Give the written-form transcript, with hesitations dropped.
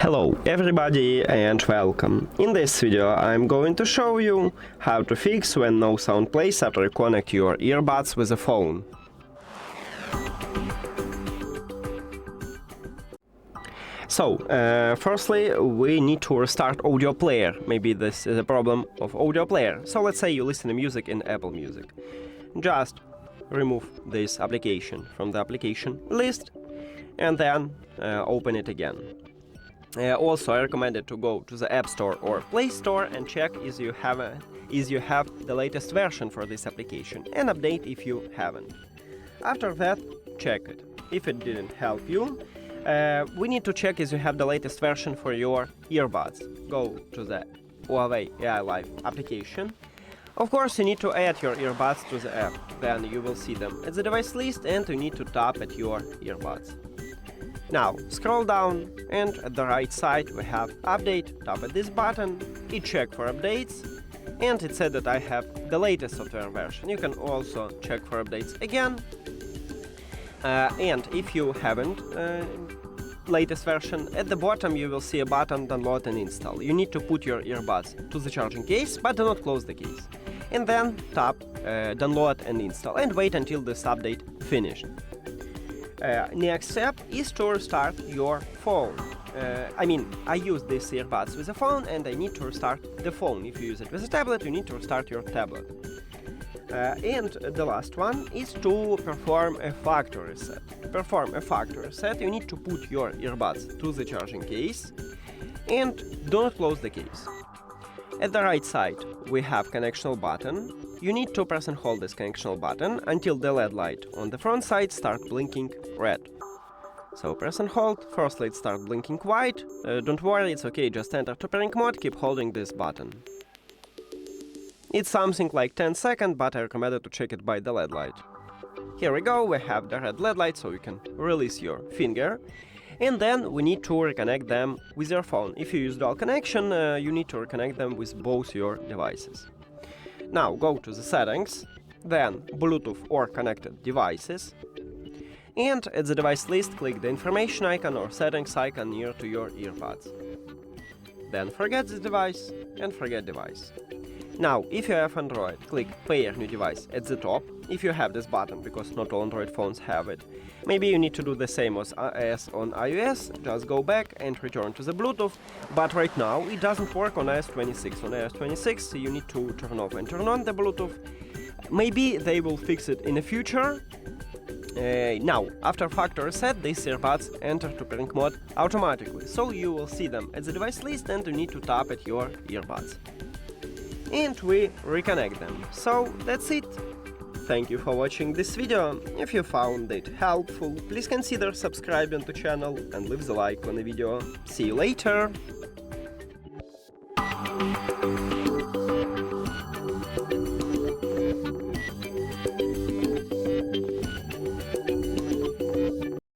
Hello everybody and welcome. In this video I'm going to show you how to fix when no sound plays after you connect your earbuds with a phone. So, firstly we need to restart audio player. Maybe this is a problem of audio player. So let's say you listen to music in Apple Music. Just remove this application from the application list and then open it again. Also, I recommend it to go to the App Store or Play Store and check if you have the latest version for this application and update if you haven't. After that, check it. If it didn't help you, we need to check if you have the latest version for your earbuds. Go to the HUAWEI AI Live application. Of course, you need to add your earbuds to the app. Then you will see them at the device list and you need to tap at your earbuds. Now, scroll down and at the right side we have Update. Tap at this button, it check for updates, and it said that I have the latest software version. You can also check for updates again. And if you haven't latest version, at the bottom you will see a button Download and Install. You need to put your earbuds to the charging case, but do not close the case. And then tap Download and Install and wait until this update finished. Next step is to restart your phone. I use these earbuds with a phone and I need to restart the phone. If you use it with a tablet, you need to restart your tablet. And the last one is to perform a factory reset. To perform a factory reset, you need to put your earbuds to the charging case and do not close the case. At the right side, we have connection button. You need to press and hold this connection button until the LED light on the front side starts blinking red. So press and hold, first light starts blinking white. Don't worry, it's okay, just enter to pairing mode, keep holding this button. It's something like 10 seconds, but I recommend it to check it by the LED light. Here we go, we have the red LED light, so you can release your finger. And then we need to reconnect them with your phone. If you use dual connection, you need to reconnect them with both your devices. Now go to the settings, then Bluetooth or connected devices, and at the device list click the information icon or settings icon near to your earbuds. Then forget this device and forget device. Now, if you have Android, click Pair New Device at the top, if you have this button, because not all Android phones have it. Maybe you need to do the same as on iOS, just go back and return to the Bluetooth, but right now it doesn't work on iOS 26. On iOS 26 you need to turn off and turn on the Bluetooth. Maybe they will fix it in the future. Now, after factory reset, these earbuds enter to pairing mode automatically, so you will see them at the device list and you need to tap at your earbuds. And we reconnect them. So that's it. Thank you for watching this video. If you found it helpful, please consider subscribing to the channel and leave the like on the video. See you later!